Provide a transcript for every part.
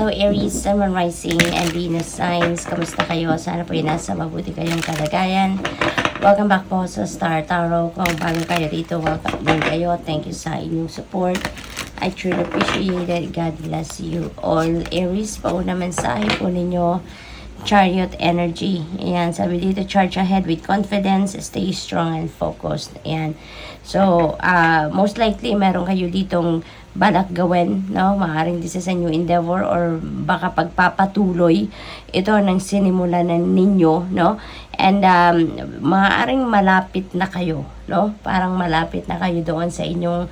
Hello Aries, Sun, Moon, Rising, and Venus signs. Kamusta kayo? Sana po nasa mabuti kayong kalagayan. Welcome back po sa Star Tarot. Kung bago kayo dito, welcome din kayo. Thank you sa inyong support. I truly appreciate it. God bless you all. Aries, pauna mensahe po ninyo. Chariot energy. Ayan, sabi dito, charge ahead with confidence, stay strong and focused. Ayan. So, most likely, meron kayo ditong balak gawin, no? Maaaring this is a new endeavor or baka pagpapatuloy ito ng sinimulan ninyo, no? And, maaaring malapit na kayo, no? Parang malapit na kayo doon sa inyong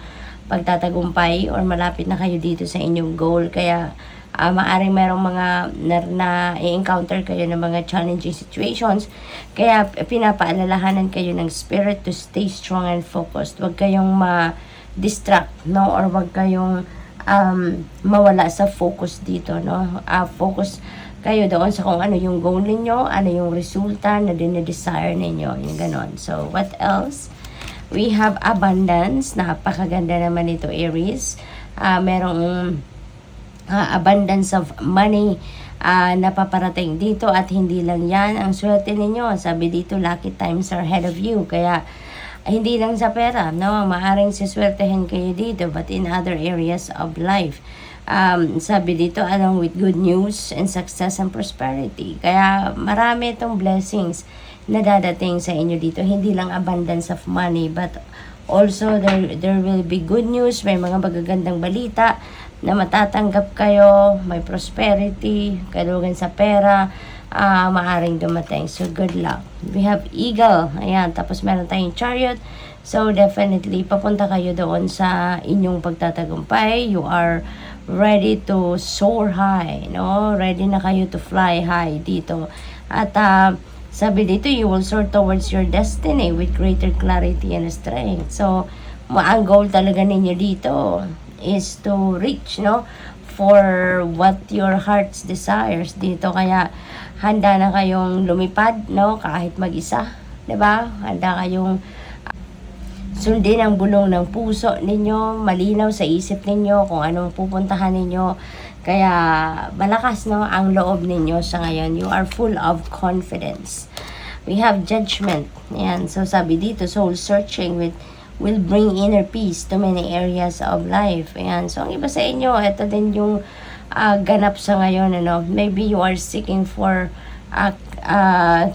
pagtatagumpay or malapit na kayo dito sa inyong goal. Kaya, maaaring merong mga na-encounter kayo ng mga challenging situations. Kaya pinapaalalahanan kayo ng spirit to stay strong and focused. Huwag kayong ma-distract, no? Or huwag kayong mawala sa focus dito, no? Focus kayo doon sa kung ano yung goal ninyo, ano yung resulta na dinedesire ninyo, yung ganon. So, what else? We have abundance. Napakaganda naman ito, Aries. Merong abundance of money na paparating dito at hindi lang yan ang swerte ninyo. Sabi dito, lucky times are ahead of you. Kaya hindi lang sa pera, no? Maaring siswertehin kayo dito but in other areas of life. Sabi dito, along with good news and success and prosperity. Kaya marami itong blessings na dadating sa inyo dito. Hindi lang abundance of money but also there will be good news. May mga magagandang balita na matatanggap kayo, may prosperity, kalugan sa pera, maaring dumating. So, good luck. We have eagle. Ayan, tapos meron tayong chariot. So, definitely, papunta kayo doon sa inyong pagtatagumpay. You are ready to soar high, no? Ready na kayo to fly high dito. At, sabi dito, you will soar towards your destiny with greater clarity and strength. So, ang goal talaga ninyo dito is to reach, no, for what your heart's desires dito. Kaya handa na kayong lumipad, no, kahit mag-isa, 'di ba? Handa kayong sundin ang bulong ng puso ninyo, malinaw sa isip ninyo kung anong pupuntahan ninyo. Kaya malakas, no, ang loob ninyo sa ngayon. You are full of confidence. We have judgment. Yan. So sabi dito, soul searching will bring inner peace to many areas of life. Ayan. So, ang iba sa inyo, ito din yung ganap sa ngayon. Ano? Maybe you are seeking for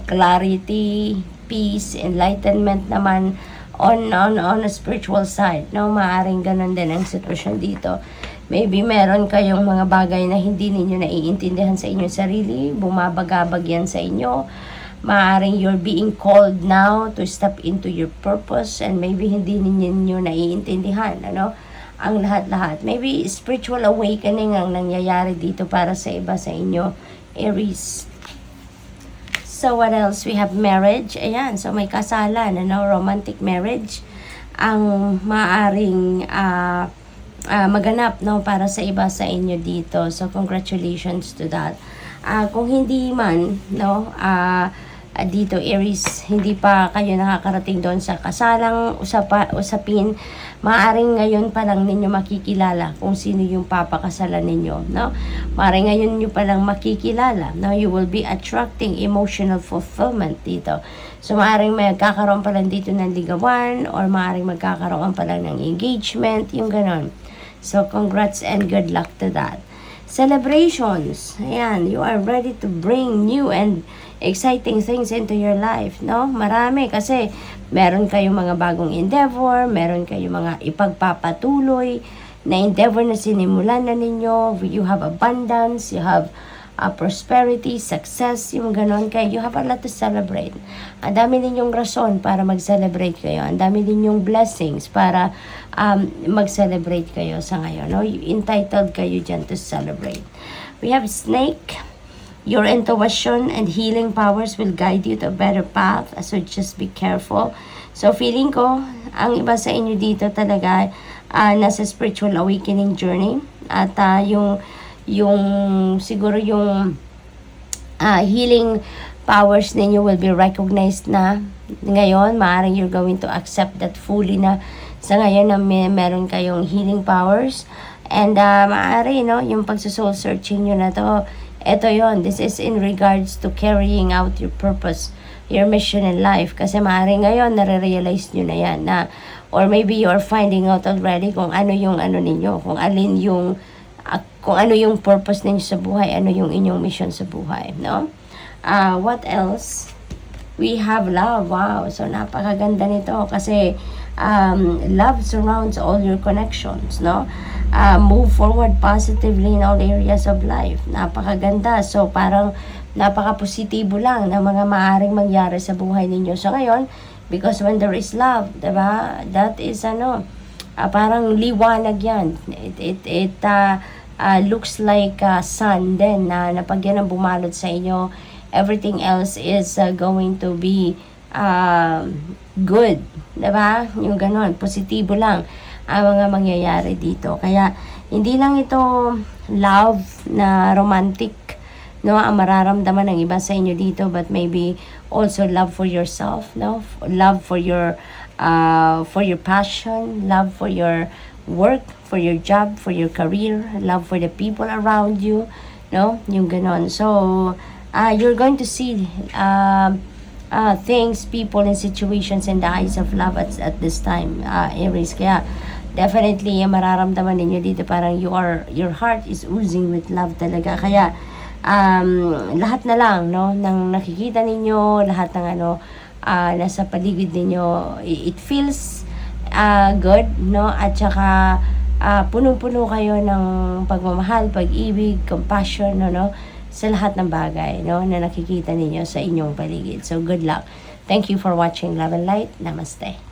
clarity, peace, enlightenment naman on a spiritual side. No? Maaring ganun din ang sitwasyon dito. Maybe meron kayong mga bagay na hindi ninyo naiintindihan sa inyong sarili. Bumabagabag yan sa inyo. Maaring you're being called now to step into your purpose and maybe hindi ninyo naiintindihan, ano? Ang lahat-lahat. Maybe spiritual awakening ang nangyayari dito para sa iba sa inyo, Aries. So, what else? We have marriage. Ayan, so may kasalan, ano? Romantic marriage ang maaring maganap, no? Para sa iba sa inyo dito. So, congratulations to that. Kung hindi man, no, dito Aries, hindi pa kayo nakakarating doon sa kasalang usapin, maaaring ngayon pa lang ninyo makikilala kung sino yung papakasalan ninyo, no? Maaaring ngayon nyo pa lang makikilala, no? You will be attracting emotional fulfillment dito. So, maaaring magkakaroon pa lang dito ng ligawan or maaaring magkakaroon pa lang ng engagement, yung ganon. So, congrats and good luck to that. Celebrations. Ayan, you are ready to bring new and exciting things into your life, no? Marami kasi meron kayong mga bagong endeavor, meron kayong mga ipagpapatuloy na endeavor na sinimulan na ninyo. You have abundance, you have prosperity, success, yung ganon kayo. You have a lot to celebrate. Ang dami ninyong rason para mag-celebrate kayo. Ang dami ninyong blessings para mag-celebrate kayo sa ngayon, no? Entitled kayo dyan to celebrate. We have snake. Your intuition and healing powers will guide you to a better path. So, just be careful. So, feeling ko, ang iba sa inyo dito talaga nasa spiritual awakening journey. At yung siguro yung healing powers ninyo will be recognized na ngayon. Maaaring you're going to accept that fully na sa ngayon na meron kayong healing powers. And maaari, no, yung pagsusoul searching nyo na to, eto yon, this is in regards to carrying out your purpose, your mission in life. Kasi maaari ngayon, nare-realize nyo na yan na, or maybe you're finding out already kung ano yung ano ninyo, kung alin yung, kung ano yung purpose ninyo sa buhay, ano yung inyong mission sa buhay, no? What else? We have love. Wow. So, napakaganda nito kasi love surrounds all your connections, no? Move forward positively in all areas of life. Napakaganda. So, parang napaka-positibo lang na mga maaring mangyari sa buhay ninyo. So, ngayon, because when there is love, diba? That is, parang liwanag yan. It looks like sun din na pag yan ang bumalot sa inyo, everything else is going to be good. Diba? Yung ganon. Positibo lang ang mga mangyayari dito. Kaya, hindi lang ito love na romantic, no, ang mararamdaman ng iba sa inyo dito, but maybe also love for yourself, no? Love for your passion, love for your work, for your job, for your career, love for the people around you, no? Yung ganon. So, you're going to see things, people, and situations in the eyes of love at this time, Aries. Kaya definitely mararamdaman ninyo dito parang your heart is oozing with love talaga. Kaya lahat na lang, no, nang nakikita ninyo, lahat ng nasa paligid ninyo, it feels good, no? At saka punong-puno kayo ng pagmamahal, pag-ibig, compassion, no? Sa lahat ng bagay, no, na nakikita ninyo sa inyong paligid. So, good luck. Thank you for watching Love and Light. Namaste.